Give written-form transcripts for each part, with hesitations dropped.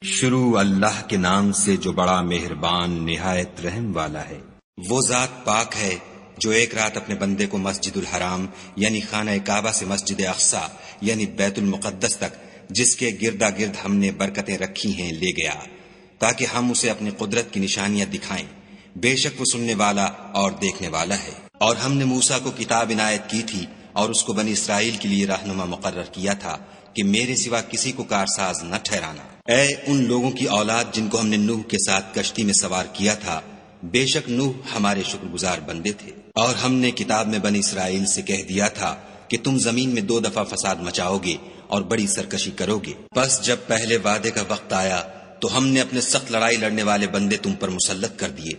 شروع اللہ کے نام سے جو بڑا مہربان نہایت رحم والا ہے۔ وہ ذات پاک ہے جو ایک رات اپنے بندے کو مسجد الحرام یعنی خانہ کعبہ سے مسجد اقصی یعنی بیت المقدس تک جس کے گردا گرد ہم نے برکتیں رکھی ہیں لے گیا تاکہ ہم اسے اپنی قدرت کی نشانیاں دکھائیں۔ بے شک وہ سننے والا اور دیکھنے والا ہے۔ اور ہم نے موسیٰ کو کتاب عنایت کی تھی اور اس کو بنی اسرائیل کے لیے رہنما مقرر کیا تھا کہ میرے سوا کسی کو کارساز نہ ٹھہرانا۔ اے ان لوگوں کی اولاد جن کو ہم نے نوح کے ساتھ کشتی میں سوار کیا تھا، بے شک نوح ہمارے شکر گزار بندے تھے۔ اور ہم نے کتاب میں بنی اسرائیل سے کہہ دیا تھا کہ تم زمین میں 2 دفعہ فساد مچاؤ گے اور بڑی سرکشی کرو گے۔ بس جب پہلے وعدے کا وقت آیا تو ہم نے اپنے سخت لڑائی لڑنے والے بندے تم پر مسلط کر دیے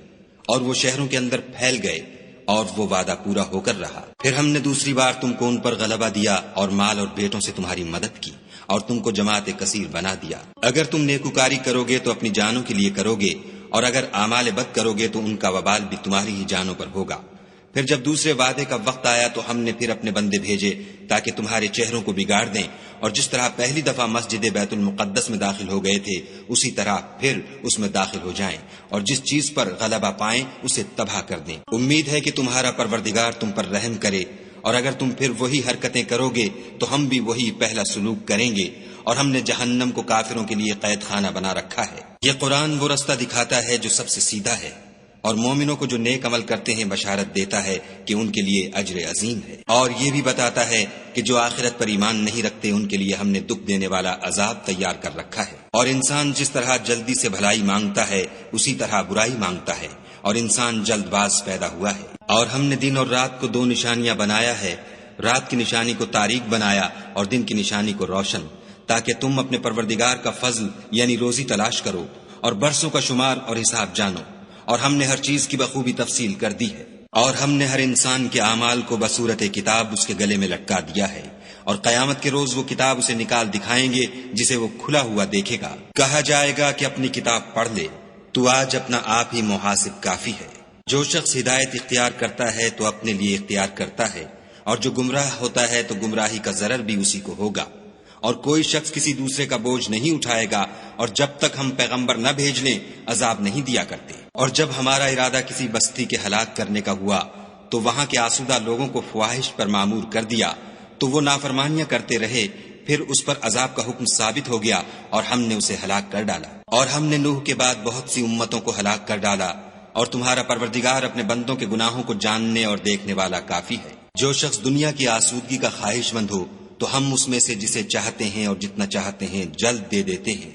اور وہ شہروں کے اندر پھیل گئے اور وہ وعدہ پورا ہو کر رہا۔ پھر ہم نے دوسری بار تم کو ان پر غلبہ دیا اور مال اور بیٹوں سے تمہاری مدد کی اور تم کو جماعت کثیر بنا دیا۔ اگر تم نیکوکاری کرو گے تو اپنی جانوں کے لیے کرو گے اور اگر اعمال بد کرو گے تو ان کا وبال بھی تمہاری ہی جانوں پر ہوگا۔ پھر جب دوسرے وعدے کا وقت آیا تو ہم نے پھر اپنے بندے بھیجے تاکہ تمہارے چہروں کو بگاڑ دیں، اور جس طرح پہلی دفعہ مسجد بیت المقدس میں داخل ہو گئے تھے اسی طرح پھر اس میں داخل ہو جائیں، اور جس چیز پر غلبہ پائیں اسے تباہ کر دیں۔ امید ہے کہ تمہارا پروردگار تم پر رحم کرے، اور اگر تم پھر وہی حرکتیں کرو گے تو ہم بھی وہی پہلا سلوک کریں گے، اور ہم نے جہنم کو کافروں کے لیے قید خانہ بنا رکھا ہے۔ یہ قرآن وہ رستہ دکھاتا ہے جو سب سے سیدھا ہے، اور مومنوں کو جو نیک عمل کرتے ہیں بشارت دیتا ہے کہ ان کے لیے اجر عظیم ہے، اور یہ بھی بتاتا ہے کہ جو آخرت پر ایمان نہیں رکھتے ان کے لیے ہم نے دکھ دینے والا عذاب تیار کر رکھا ہے۔ اور انسان جس طرح جلدی سے بھلائی مانگتا ہے اسی طرح برائی مانگتا ہے، اور انسان جلد باز پیدا ہوا ہے۔ اور ہم نے دن اور رات کو 2 نشانیاں بنایا ہے، رات کی نشانی کو تاریک بنایا اور دن کی نشانی کو روشن، تاکہ تم اپنے پروردگار کا فضل یعنی روزی تلاش کرو اور برسوں کا شمار اور حساب جانو۔ اور ہم نے ہر چیز کی بخوبی تفصیل کر دی ہے، اور ہم نے ہر انسان کے اعمال کو بصورت کتاب اس کے گلے میں لٹکا دیا ہے، اور قیامت کے روز وہ کتاب اسے نکال دکھائیں گے جسے وہ کھلا ہوا دیکھے گا۔ کہا جائے گا کہ اپنی کتاب پڑھ لے، تو آج اپنا آپ ہی محاسب کافی ہے۔ جو شخص ہدایت اختیار کرتا ہے تو اپنے لیے اختیار کرتا ہے، اور جو گمراہ ہوتا ہے تو گمراہی کا ضرر بھی اسی کو ہوگا۔ اور کوئی شخص کسی دوسرے کا بوجھ نہیں اٹھائے گا، اور جب تک ہم پیغمبر نہ بھیج لیں عذاب نہیں دیا کرتے۔ اور جب ہمارا ارادہ کسی بستی کے ہلاک کرنے کا ہوا تو وہاں کے آسودہ لوگوں کو فواہش پر معمور کر دیا تو وہ نافرمانیاں کرتے رہے، پھر اس پر عذاب کا حکم ثابت ہو گیا اور ہم نے اسے ہلاک کر ڈالا۔ اور ہم نے نوح کے بعد بہت سی امتوں کو ہلاک کر ڈالا، اور تمہارا پروردگار اپنے بندوں کے گناہوں کو جاننے اور دیکھنے والا کافی ہے۔ جو شخص دنیا کی آسودگی کا خواہش مند ہو تو ہم اس میں سے جسے چاہتے ہیں اور جتنا چاہتے ہیں جلد دے دیتے ہیں،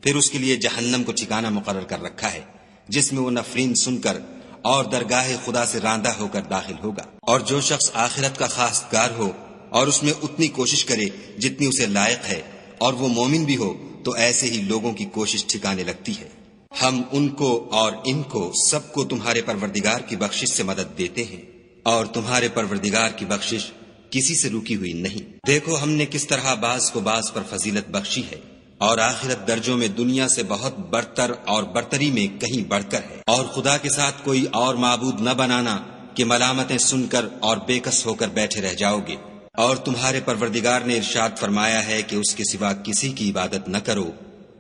پھر اس کے لیے جہنم کو ٹھکانہ مقرر کر رکھا ہے جس میں وہ نفرین سن کر اور درگاہ خدا سے راندہ ہو کر داخل ہوگا۔ اور جو شخص آخرت کا خواستگار ہو اور اس میں اتنی کوشش کرے جتنی اسے لائق ہے اور وہ مومن بھی ہو تو ایسے ہی لوگوں کی کوشش ٹھکانے لگتی ہے۔ ہم ان کو اور ان کو سب کو تمہارے پروردگار کی بخشش سے مدد دیتے ہیں، اور تمہارے پروردگار کی بخشش کسی سے رکی ہوئی نہیں۔ دیکھو ہم نے کس طرح بعض کو بعض پر فضیلت بخشی ہے، اور آخرت درجوں میں دنیا سے بہت برتر اور برتری میں کہیں بڑھ کر ہے۔ اور خدا کے ساتھ کوئی اور معبود نہ بنانا کہ ملامتیں سن کر اور بے کس ہو کر بیٹھے رہ جاؤ گے۔ اور تمہارے پروردگار نے ارشاد فرمایا ہے کہ اس کے سوا کسی کی عبادت نہ کرو،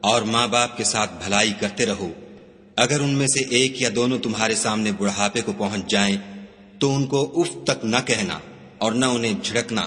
اور ماں باپ کے ساتھ بھلائی کرتے رہو۔ اگر ان میں سے ایک یا دونوں تمہارے سامنے بڑھاپے کو پہنچ جائیں تو ان کو اف تک نہ کہنا اور نہ انہیں جھڑکنا،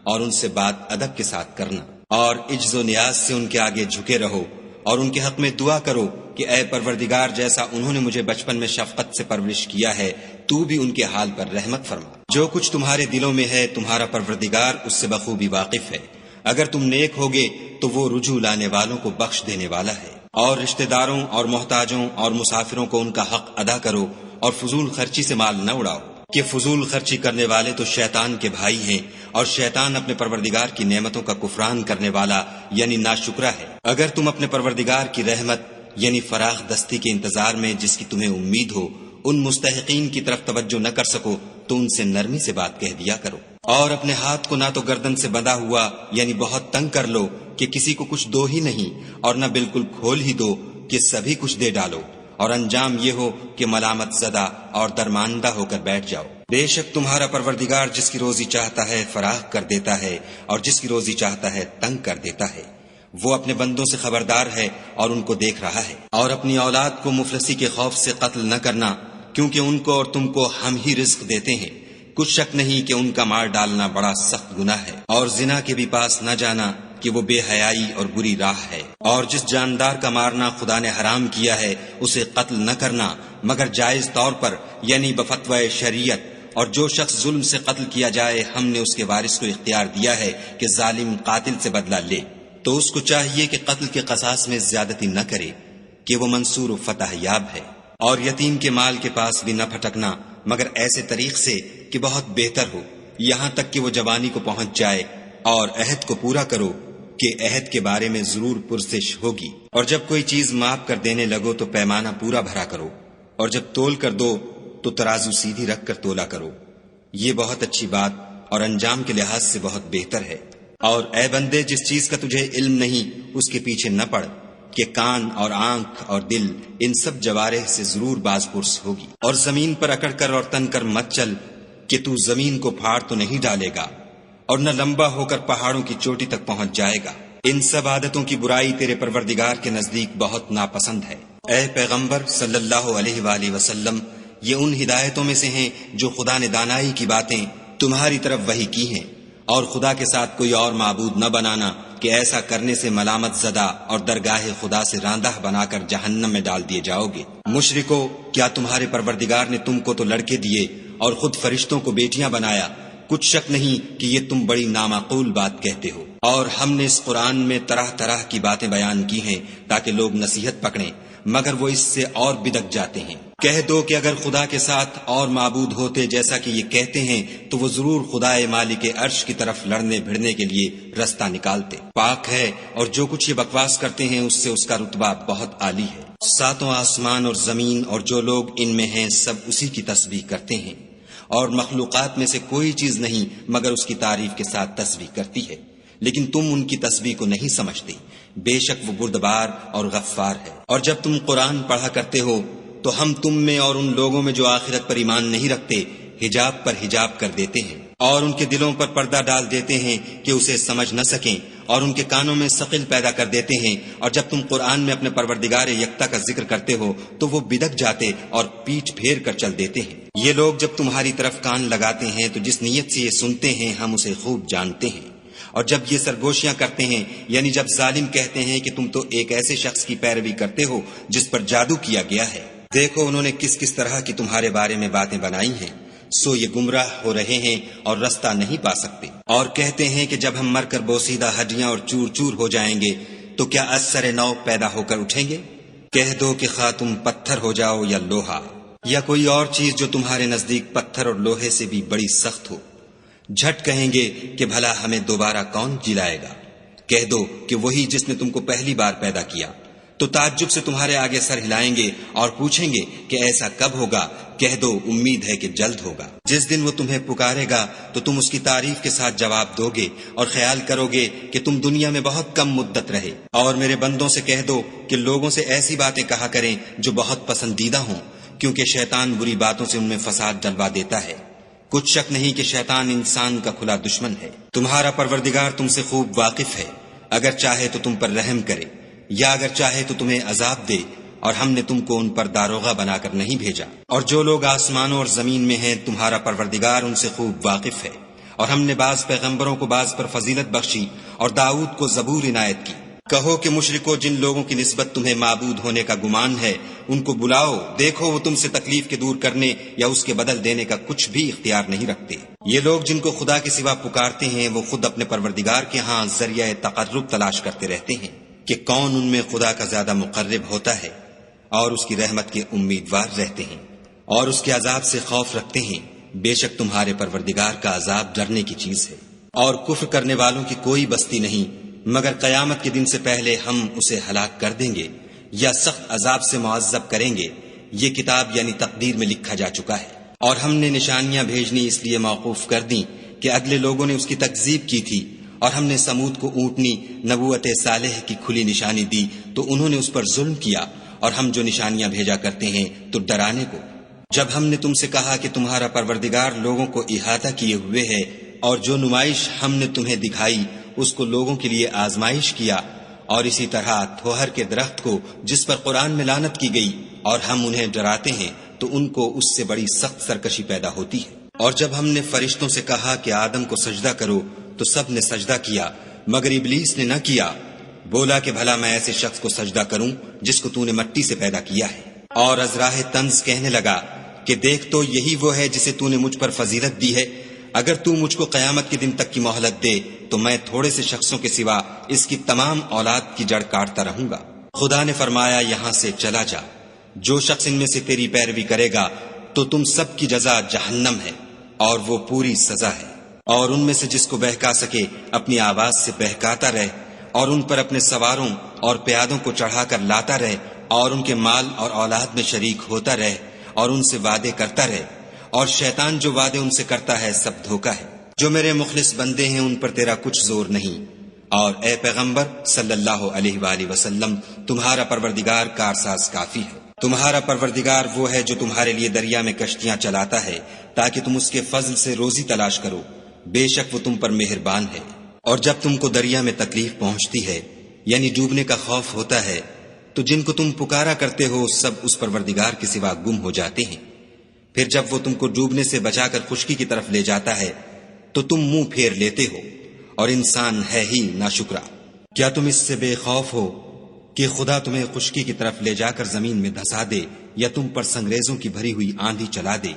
اور ان سے بات ادب کے ساتھ کرنا، اور عجز و نیاز سے ان کے آگے جھکے رہو، اور ان کے حق میں دعا کرو کہ اے پروردگار جیسا انہوں نے مجھے بچپن میں شفقت سے پرورش کیا ہے تو بھی ان کے حال پر رحمت فرما۔ جو کچھ تمہارے دلوں میں ہے تمہارا پروردگار اس سے بخوبی واقف ہے۔ اگر تم نیک ہوگے تو وہ رجوع لانے والوں کو بخش دینے والا ہے۔ اور رشتہ داروں اور محتاجوں اور مسافروں کو ان کا حق ادا کرو، اور فضول خرچی سے مال نہ اڑاؤ کہ فضول خرچی کرنے والے تو شیطان کے بھائی ہیں، اور شیطان اپنے پروردگار کی نعمتوں کا کفران کرنے والا یعنی ناشکرا ہے۔ اگر تم اپنے پروردگار کی رحمت یعنی فراخ دستی کے انتظار میں جس کی تمہیں امید ہو ان مستحقین کی طرف توجہ نہ کر سکو تو ان سے نرمی سے بات کہہ دیا کرو، اور اپنے ہاتھ کو نہ تو گردن سے بندھا ہوا یعنی بہت تنگ کر لو کہ کسی کو کچھ دو ہی نہیں، اور نہ بالکل کھول ہی دو کہ سبھی کچھ دے ڈالو، اور انجام یہ ہو کہ ملامت زدہ اور درماندہ ہو کر بیٹھ جاؤ۔ بے شک تمہارا پروردگار جس کی روزی چاہتا ہے فراخ کر دیتا ہے، اور جس کی روزی چاہتا ہے تنگ کر دیتا ہے، وہ اپنے بندوں سے خبردار ہے اور ان کو دیکھ رہا ہے۔ اور اپنی اولاد کو مفلسی کے خوف سے قتل نہ کرنا، کیونکہ ان کو اور تم کو ہم ہی رزق دیتے ہیں، کچھ شک نہیں کہ ان کا مار ڈالنا بڑا سخت گناہ ہے۔ اور زنا کے بھی پاس نہ جانا کہ وہ بے حیائی اور بری راہ ہے۔ اور جس جاندار کا مارنا خدا نے حرام کیا ہے اسے قتل نہ کرنا مگر جائز طور پر، یعنی بفتوی شریعت۔ اور جو شخص ظلم سے قتل کیا جائے ہم نے اس کے وارث کو اختیار دیا ہے کہ ظالم قاتل سے بدلہ لے، تو اس کو چاہیے کہ قتل کے قصاص میں زیادتی نہ کرے کہ وہ منصور و فتح یاب ہے۔ اور یتیم کے مال کے پاس بھی نہ پھٹکنا مگر ایسے طریق سے کہ بہت بہتر ہو، یہاں تک کہ وہ جوانی کو پہنچ جائے۔ اور عہد کو پورا کرو کہ عہد کے بارے میں ضرور پرسش ہوگی۔ اور جب کوئی چیز ماپ کر دینے لگو تو پیمانہ پورا بھرا کرو، اور جب تول کر دو تو ترازو سیدھی رکھ کر تولا کرو، یہ بہت اچھی بات اور انجام کے لحاظ سے بہت بہتر ہے۔ اور اے بندے، جس چیز کا تجھے علم نہیں اس کے پیچھے نہ پڑ کہ کان اور آنکھ اور دل ان سب جوارح سے ضرور باز پرس ہوگی۔ اور زمین پر اکڑ کر اور تن کر مت چل کہ تو زمین کو پھاڑ تو نہیں ڈالے گا اور نہ لمبا ہو کر پہاڑوں کی چوٹی تک پہنچ جائے گا۔ ان سب عادتوں کی برائی تیرے پروردگار کے نزدیک بہت ناپسند ہے۔ اے پیغمبر صلی اللہ علیہ وآلہ وسلم، یہ ان ہدایتوں میں سے ہیں جو خدا نے دانائی کی باتیں تمہاری طرف وحی کی ہیں، اور خدا کے ساتھ کوئی اور معبود نہ بنانا کہ ایسا کرنے سے ملامت زدہ اور درگاہ خدا سے راندہ بنا کر جہنم میں ڈال دیے جاؤ گے۔ مشرکو، کیا تمہارے پروردگار نے تم کو تو لڑکے دیے اور خود فرشتوں کو بیٹیاں بنایا؟ کچھ شک نہیں کہ یہ تم بڑی نامعقول بات کہتے ہو۔ اور ہم نے اس قرآن میں طرح طرح کی باتیں بیان کی ہیں تاکہ لوگ نصیحت پکڑیں، مگر وہ اس سے اور بدک جاتے ہیں۔ کہہ دو کہ اگر خدا کے ساتھ اور معبود ہوتے جیسا کہ یہ کہتے ہیں تو وہ ضرور خدائے مالک عرش کی طرف لڑنے بھڑنے کے لیے رستہ نکالتے۔ پاک ہے اور جو کچھ یہ بکواس کرتے ہیں اس سے اس کا رتبہ بہت عالی ہے۔ ساتوں آسمان اور زمین اور جو لوگ ان میں ہیں سب اسی کی تسبیح کرتے ہیں، اور مخلوقات میں سے کوئی چیز نہیں مگر اس کی تعریف کے ساتھ تسبیح کرتی ہے، لیکن تم ان کی تسبیح کو نہیں سمجھتے۔ بے شک وہ بردبار اور غفار ہے۔ اور جب تم قرآن پڑھا کرتے ہو تو ہم تم میں اور ان لوگوں میں جو آخرت پر ایمان نہیں رکھتے حجاب پر حجاب کر دیتے ہیں، اور ان کے دلوں پر پردہ ڈال دیتے ہیں کہ اسے سمجھ نہ سکیں، اور ان کے کانوں میں ثقل پیدا کر دیتے ہیں۔ اور جب تم قرآن میں اپنے پروردگار یکتا کا ذکر کرتے ہو تو وہ بدک جاتے اور پیٹھ پھیر کر چل دیتے ہیں۔ یہ لوگ جب تمہاری طرف کان لگاتے ہیں تو جس نیت سے یہ سنتے ہیں ہم اسے خوب جانتے ہیں، اور جب یہ سرگوشیاں کرتے ہیں یعنی جب ظالم کہتے ہیں کہ تم تو ایک ایسے شخص کی پیروی کرتے ہو جس پر جادو کیا گیا ہے، دیکھو انہوں نے کس کس طرح کی تمہارے بارے میں باتیں بنائی ہیں، سو یہ گمراہ ہو رہے ہیں اور رستہ نہیں پا سکتے۔ اور کہتے ہیں کہ جب ہم مر کر بوسیدہ ہڈیاں اور چور چور ہو جائیں گے تو کیا از سر نو پیدا ہو کر اٹھیں گے؟ کہہ دو کہ خواہ تم پتھر ہو جاؤ یا لوہا یا کوئی اور چیز جو تمہارے نزدیک پتھر اور لوہے سے بھی بڑی سخت ہو، جھٹ کہیں گے کہ بھلا ہمیں دوبارہ کون جلائے گا؟ کہہ دو کہ وہی جس نے تم کو پہلی بار پیدا کیا، تو تعجب سے تمہارے آگے سر ہلائیں گے اور پوچھیں گے کہ ایسا کب ہوگا؟ کہہ دو امید ہے کہ جلد ہوگا۔ جس دن وہ تمہیں پکارے گا تو تم اس کی تعریف کے ساتھ جواب دو گے اور خیال کرو گے کہ تم دنیا میں بہت کم مدت رہے۔ اور میرے بندوں سے کہہ دو کہ لوگوں سے ایسی باتیں کہا کریں جو بہت پسندیدہ ہوں، کیونکہ شیطان بری باتوں سے ان میں فساد ڈلوا دیتا ہے۔ کچھ شک نہیں کہ شیطان انسان کا کھلا دشمن ہے۔ تمہارا پروردگار تم سے خوب واقف ہے، اگر چاہے تو تم پر رحم کرے یا اگر چاہے تو تمہیں عذاب دے، اور ہم نے تم کو ان پر داروغہ بنا کر نہیں بھیجا۔ اور جو لوگ آسمانوں اور زمین میں ہیں تمہارا پروردگار ان سے خوب واقف ہے۔ اور ہم نے بعض پیغمبروں کو بعض پر فضیلت بخشی اور داؤد کو زبور عنایت کی۔ کہو کہ مشرکو، جن لوگوں کی نسبت تمہیں معبود ہونے کا گمان ہے ان کو بلاؤ، دیکھو وہ تم سے تکلیف کے دور کرنے یا اس کے بدل دینے کا کچھ بھی اختیار نہیں رکھتے۔ یہ لوگ جن کو خدا کے سوا پکارتے ہیں وہ خود اپنے پروردگار کے ہاں ذریعہ تقرب تلاش کرتے رہتے ہیں کہ کون ان میں خدا کا زیادہ مقرب ہوتا ہے، اور اس کی رحمت کے امیدوار رہتے ہیں اور اس کے عذاب سے خوف رکھتے ہیں۔ بے شک تمہارے پروردگار کا عذاب ڈرنے کی چیز ہے۔ اور کفر کرنے والوں کی کوئی بستی نہیں مگر قیامت کے دن سے پہلے ہم اسے ہلاک کر دیں گے یا سخت عذاب سے معذب کریں گے۔ یہ کتاب یعنی تقدیر میں لکھا جا چکا ہے۔ اور ہم نے نشانیاں بھیجنی اس لیے موقوف کر دیں کہ اگلے لوگوں نے اس کی تکذیب کی تھی، اور ہم نے سمود کو اونٹنی نبوت صالح کی کھلی نشانی دی تو انہوں نے اس پر ظلم کیا، اور ہم جو نشانیاں بھیجا کرتے ہیں تو ڈرانے کو۔ جب ہم نے تم سے کہا کہ تمہارا پروردگار لوگوں کو احاطہ کیے ہوئے ہے، اور جو نمائش ہم نے تمہیں دکھائی اس کو لوگوں کے لیے آزمائش کیا، اور اسی طرح تھوہر کے درخت کو جس پر قرآن میں لعنت کی گئی اور ہم انہیں ڈراتے ہیں تو ان کو اس سے بڑی سخت سرکشی پیدا ہوتی ہے۔ اور جب ہم نے فرشتوں سے کہا کہ آدم کو سجدہ کرو تو سب نے سجدہ کیا مگر ابلیس نے نہ کیا، بولا کہ بھلا میں ایسے شخص کو سجدہ کروں جس کو تو نے مٹی سے پیدا کیا ہے۔ اور از راہ طنز کہنے لگا کہ دیکھ تو یہی وہ ہے جسے تو نے مجھ پر فضیلت دی ہے، اگر تو مجھ کو قیامت کے دن تک کی مہلت دے تو میں تھوڑے سے شخصوں کے سوا اس کی تمام اولاد کی جڑ کاٹتا رہوں گا۔ خدا نے فرمایا یہاں سے چلا جا، جو شخص ان میں سے تیری پیروی کرے گا تو تم سب کی جزا جہنم ہے اور وہ پوری سزا ہے۔ اور ان میں سے جس کو بہکا سکے اپنی آواز سے بہکاتا رہے اور ان پر اپنے سواروں اور پیادوں کو چڑھا کر لاتا رہے اور ان کے مال اور اولاد میں شریک ہوتا رہے اور ان سے وعدے کرتا رہے، اور شیطان جو وعدے ان سے کرتا ہے سب دھوکا ہے۔ جو میرے مخلص بندے ہیں ان پر تیرا کچھ زور نہیں، اور اے پیغمبر صلی اللہ علیہ وآلہ وسلم تمہارا پروردگار کارساز کافی ہے۔ تمہارا پروردگار وہ ہے جو تمہارے لیے دریا میں کشتیاں چلاتا ہے تاکہ تم اس کے فضل سے روزی تلاش کرو، بے شک وہ تم پر مہربان ہے۔ اور جب تم کو دریا میں تکلیف پہنچتی ہے یعنی ڈوبنے کا خوف ہوتا ہے تو جن کو تم پکارا کرتے ہو سب اس پروردگار کے سوا گم ہو جاتے ہیں، پھر جب وہ تم کو ڈوبنے سے بچا کر خشکی کی طرف لے جاتا ہے تو تم منہ پھیر لیتے ہو، اور انسان ہے ہی ناشکرا۔ کیا تم اس سے بے خوف ہو کہ خدا تمہیں خشکی کی طرف لے جا کر زمین میں دھسا دے یا تم پر سنگریزوں کی بھری ہوئی آندھی چلا دے،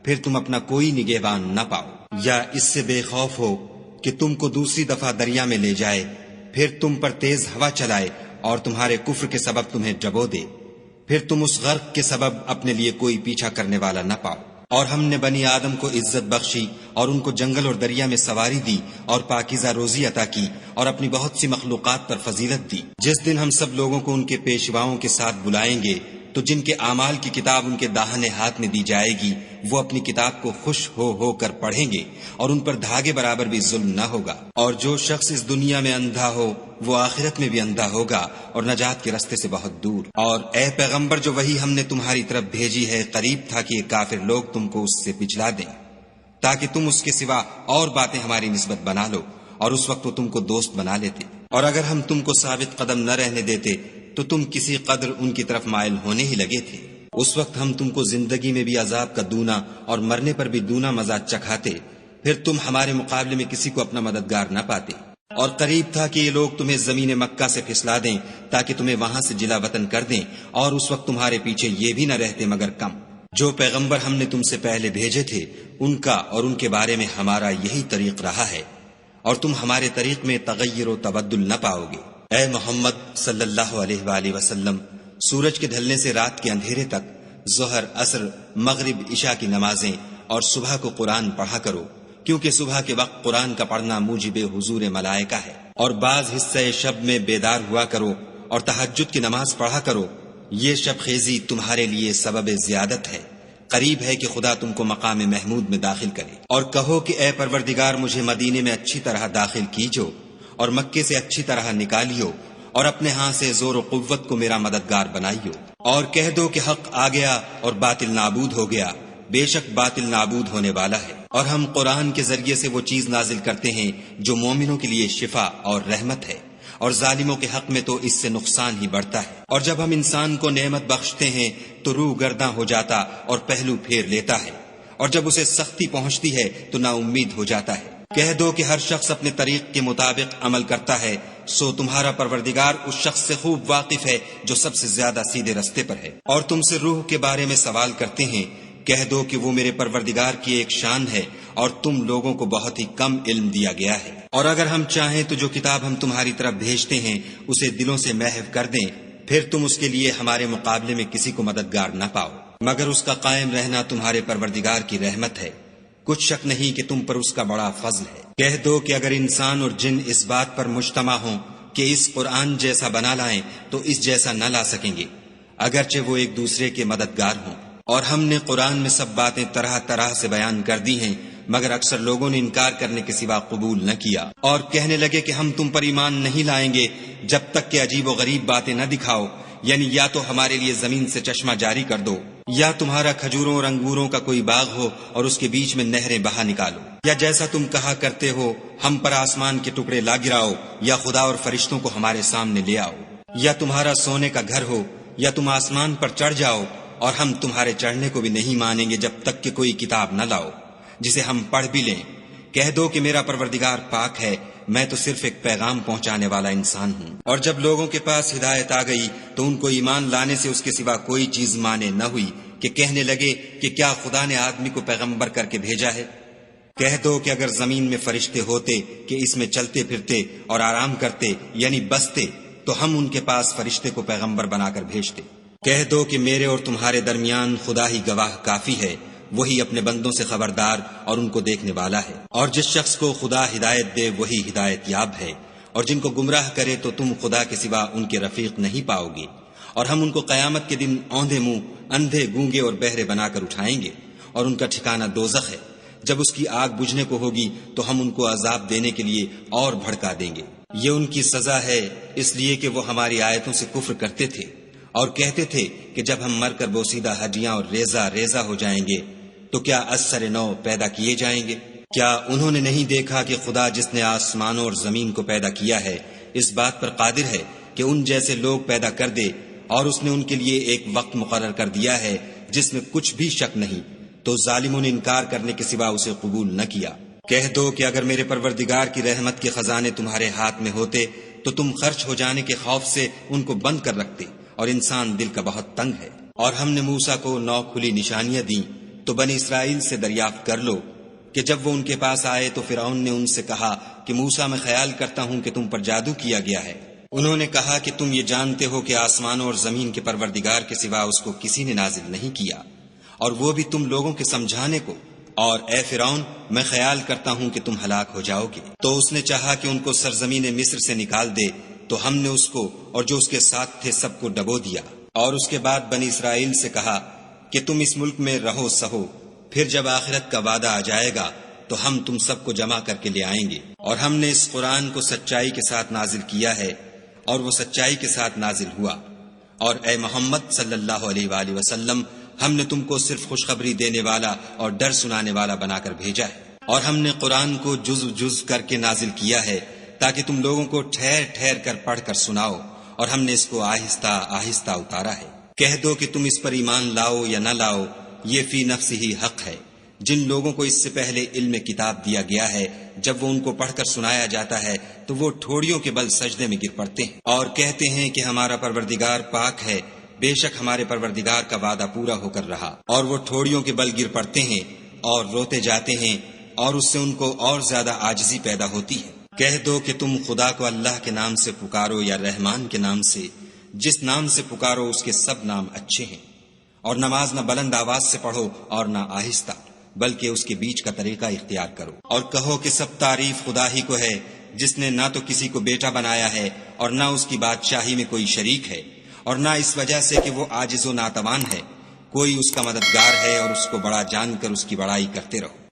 پھر تم اپنا کوئی نگہبان نہ پاؤ؟ یا اس سے بے خوف ہو کہ تم کو دوسری دفعہ دریا میں لے جائے، پھر تم پر تیز ہوا چلائے اور تمہارے کفر کے سبب تمہیں ڈبو دے، پھر تم اس غرق کے سبب اپنے لیے کوئی پیچھا کرنے والا نہ پاؤ؟ اور ہم نے بنی آدم کو عزت بخشی اور ان کو جنگل اور دریا میں سواری دی اور پاکیزہ روزی عطا کی اور اپنی بہت سی مخلوقات پر فضیلت دی۔ جس دن ہم سب لوگوں کو ان کے پیشواؤں کے ساتھ بلائیں گے تو جن کے اعمال کی کتاب ان کے داہنے ہاتھ میں دی جائے گی وہ اپنی کتاب کو خوش ہو کر پڑھیں گے اور ان پر دھاگے برابر بھی ظلم نہ ہوگا۔ اور جو شخص اس دنیا میں اندھا ہو وہ آخرت میں بھی اندھا ہوگا اور نجات کے راستے سے بہت دور۔ اور اے پیغمبر جو وہی ہم نے تمہاری طرف بھیجی ہے قریب تھا کہ یہ کافر لوگ تم کو اس سے پچھلا دیں تاکہ تم اس کے سوا اور باتیں ہماری نسبت بنا لو، اور اس وقت وہ تم کو دوست بنا لیتے۔ اور اگر ہم تم کو ثابت قدم نہ رہنے دیتے تو تم کسی قدر ان کی طرف مائل ہونے ہی لگے تھے۔ اس وقت ہم تم کو زندگی میں بھی عذاب کا دونا اور مرنے پر بھی دونا مزہ چکھاتے، پھر تم ہمارے مقابلے میں کسی کو اپنا مددگار نہ پاتے۔ اور قریب تھا کہ یہ لوگ تمہیں زمین مکہ سے پھسلا دیں تاکہ تمہیں وہاں سے جلا وطن کر دیں، اور اس وقت تمہارے پیچھے یہ بھی نہ رہتے مگر کم۔ جو پیغمبر ہم نے تم سے پہلے بھیجے تھے ان کا اور ان کے بارے میں ہمارا یہی طریق رہا ہے، اور تم ہمارے طریق میں تغیر و تبدل نہ پاؤ گے۔ اے محمد صلی اللہ علیہ وآلہ وسلم سورج کے ڈھلنے سے رات کے اندھیرے تک ظہر، عصر، مغرب، عشاء کی نمازیں اور صبح کو قرآن پڑھا کرو، کیونکہ صبح کے وقت قرآن کا پڑھنا موجب حضور ملائکہ ہے۔ اور بعض حصہ شب میں بیدار ہوا کرو اور تہجد کی نماز پڑھا کرو، یہ شب خیزی تمہارے لیے سبب زیادت ہے، قریب ہے کہ خدا تم کو مقام محمود میں داخل کرے۔ اور کہو کہ اے پروردگار مجھے مدینے میں اچھی طرح داخل کیجو اور مکے سے اچھی طرح نکالیو، اور اپنے ہاں سے زور و قوت کو میرا مددگار بنائیو۔ اور کہہ دو کہ حق آ گیا اور باطل نابود ہو گیا، بے شک باطل نابود ہونے والا ہے۔ اور ہم قرآن کے ذریعے سے وہ چیز نازل کرتے ہیں جو مومنوں کے لیے شفا اور رحمت ہے، اور ظالموں کے حق میں تو اس سے نقصان ہی بڑھتا ہے۔ اور جب ہم انسان کو نعمت بخشتے ہیں تو روح گرداں ہو جاتا اور پہلو پھیر لیتا ہے، اور جب اسے سختی پہنچتی ہے تو نا امید ہو جاتا ہے۔ کہہ دو کہ ہر شخص اپنے طریق کے مطابق عمل کرتا ہے، سو تمہارا پروردگار اس شخص سے خوب واقف ہے جو سب سے زیادہ سیدھے رستے پر ہے۔ اور تم سے روح کے بارے میں سوال کرتے ہیں، کہہ دو کہ وہ میرے پروردگار کی ایک شان ہے اور تم لوگوں کو بہت ہی کم علم دیا گیا ہے۔ اور اگر ہم چاہیں تو جو کتاب ہم تمہاری طرف بھیجتے ہیں اسے دلوں سے محو کر دیں، پھر تم اس کے لیے ہمارے مقابلے میں کسی کو مددگار نہ پاؤ، مگر اس کا قائم رہنا تمہارے پروردگار کی رحمت ہے، کچھ شک نہیں کہ تم پر اس کا بڑا فضل ہے۔ کہہ دو کہ اگر انسان اور جن اس بات پر مجتمع ہوں کہ اس قرآن جیسا بنا لائیں تو اس جیسا نہ لا سکیں گے، اگرچہ وہ ایک دوسرے کے مددگار ہوں۔ اور ہم نے قرآن میں سب باتیں طرح طرح سے بیان کر دی ہیں، مگر اکثر لوگوں نے انکار کرنے کے سوا قبول نہ کیا، اور کہنے لگے کہ ہم تم پر ایمان نہیں لائیں گے جب تک کہ عجیب و غریب باتیں نہ دکھاؤ، یعنی یا تو ہمارے لیے زمین سے چشمہ جاری کر دو یا تمہارا کھجوروں اور انگوروں کا کوئی باغ ہو اور اس کے بیچ میں نہریں بہا نکالو، یا جیسا تم کہا کرتے ہو ہم پر آسمان کے ٹکڑے لا گراؤ، یا خدا اور فرشتوں کو ہمارے سامنے لے آؤ، یا تمہارا سونے کا گھر ہو، یا تم آسمان پر چڑھ جاؤ اور ہم تمہارے چڑھنے کو بھی نہیں مانیں گے جب تک کہ کوئی کتاب نہ لاؤ جسے ہم پڑھ بھی لیں۔ کہہ دو کہ میرا پروردگار پاک ہے، میں تو صرف ایک پیغام پہنچانے والا انسان ہوں۔ اور جب لوگوں کے پاس ہدایت آ گئی تو ان کو ایمان لانے سے اس کے سوا کوئی چیز مانے نہ ہوئی کہ کہنے لگے کہ کیا خدا نے آدمی کو پیغمبر کر کے بھیجا ہے؟ کہہ دو کہ اگر زمین میں فرشتے ہوتے کہ اس میں چلتے پھرتے اور آرام کرتے یعنی بستے تو ہم ان کے پاس فرشتے کو پیغمبر بنا کر بھیجتے۔ کہہ دو کہ میرے اور تمہارے درمیان خدا ہی گواہ کافی ہے، وہی اپنے بندوں سے خبردار اور ان کو دیکھنے والا ہے۔ اور جس شخص کو خدا ہدایت دے وہی ہدایت یاب ہے، اور جن کو گمراہ کرے تو تم خدا کے سوا ان کے رفیق نہیں پاؤ گے۔ اور ہم ان کو قیامت کے دن اوندھے منہ، اندھے، گونگے اور بہرے بنا کر اٹھائیں گے، اور ان کا ٹھکانہ دوزخ ہے۔ جب اس کی آگ بجھنے کو ہوگی تو ہم ان کو عذاب دینے کے لیے اور بھڑکا دیں گے۔ یہ ان کی سزا ہے اس لیے کہ وہ ہماری آیتوں سے کفر کرتے تھے اور کہتے تھے کہ جب ہم مر کر بوسیدہ ہڈیاں اور ریزہ ریزہ ہو جائیں گے تو کیا از سر نو پیدا کیے جائیں گے؟ کیا انہوں نے نہیں دیکھا کہ خدا جس نے آسمانوں اور زمین کو پیدا کیا ہے اس بات پر قادر ہے کہ ان جیسے لوگ پیدا کر دے، اور اس نے ان کے لیے ایک وقت مقرر کر دیا ہے جس میں کچھ بھی شک نہیں، تو ظالموں نے انکار کرنے کے سوا اسے قبول نہ کیا۔ کہہ دو کہ اگر میرے پروردگار کی رحمت کے خزانے تمہارے ہاتھ میں ہوتے تو تم خرچ ہو جانے کے خوف سے ان کو بند کر رکھتے، اور انسان دل کا بہت تنگ ہے۔ اور ہم نے موسیٰ کو 9 کھلی نشانیاں دیں تو بنی اسرائیل سے دریافت کر لو کہ جب وہ ان کے پاس آئے تو فرعون نے ان سے کہا کہ موسیٰ میں خیال کرتا ہوں کہ تم پر جادو کیا گیا ہے۔ انہوں نے کہا کہ تم یہ جانتے ہو کہ آسمانوں اور زمین کے پروردگار کے سوا اس کو کسی نے نازل نہیں کیا، اور وہ بھی تم لوگوں کے سمجھانے کو، اور اے فرعون میں خیال کرتا ہوں کہ تم ہلاک ہو جاؤ گے۔ تو اس نے چاہا کہ ان کو سرزمین مصر سے نکال دے، تو ہم نے اس کو اور جو اس کے ساتھ تھے سب کو ڈبو دیا، اور اس کے بعد بنی اسرائیل سے کہا کہ تم اس ملک میں رہو سہو، پھر جب آخرت کا وعدہ آ جائے گا تو ہم تم سب کو جمع کر کے لے آئیں گے۔ اور ہم نے اس قرآن کو سچائی کے ساتھ نازل کیا ہے، اور وہ سچائی کے ساتھ نازل ہوا۔ اور اے محمد صلی اللہ علیہ وآلہ وسلم، ہم نے تم کو صرف خوشخبری دینے والا اور ڈر سنانے والا بنا کر بھیجا ہے، اور ہم نے قرآن کو جز جز کر کے نازل کیا ہے تاکہ تم لوگوں کو ٹھہر ٹھہر کر پڑھ کر سناؤ، اور ہم نے اس کو آہستہ آہستہ اتارا ہے۔ کہہ دو کہ تم اس پر ایمان لاؤ یا نہ لاؤ، یہ فی نفس ہی حق ہے۔ جن لوگوں کو اس سے پہلے علم کتاب دیا گیا ہے جب وہ ان کو پڑھ کر سنایا جاتا ہے تو وہ ٹھوڑیوں کے بل سجدے میں گر پڑتے ہیں اور کہتے ہیں کہ ہمارا پروردگار پاک ہے، بے شک ہمارے پروردگار کا وعدہ پورا ہو کر رہا۔ اور وہ ٹھوڑیوں کے بل گر پڑتے ہیں اور روتے جاتے ہیں، اور اس سے ان کو اور زیادہ عاجزی پیدا ہوتی ہے۔ کہہ دو کہ تم خدا کو اللہ کے نام سے پکارو یا رحمان کے نام سے، جس نام سے پکارو اس کے سب نام اچھے ہیں، اور نماز نہ بلند آواز سے پڑھو اور نہ آہستہ، بلکہ اس کے بیچ کا طریقہ اختیار کرو۔ اور کہو کہ سب تعریف خدا ہی کو ہے، جس نے نہ تو کسی کو بیٹا بنایا ہے اور نہ اس کی بادشاہی میں کوئی شریک ہے، اور نہ اس وجہ سے کہ وہ عاجز و ناتوان ہے، کوئی اس کا مددگار ہے، اور اس کو بڑا جان کر اس کی بڑائی کرتے رہو۔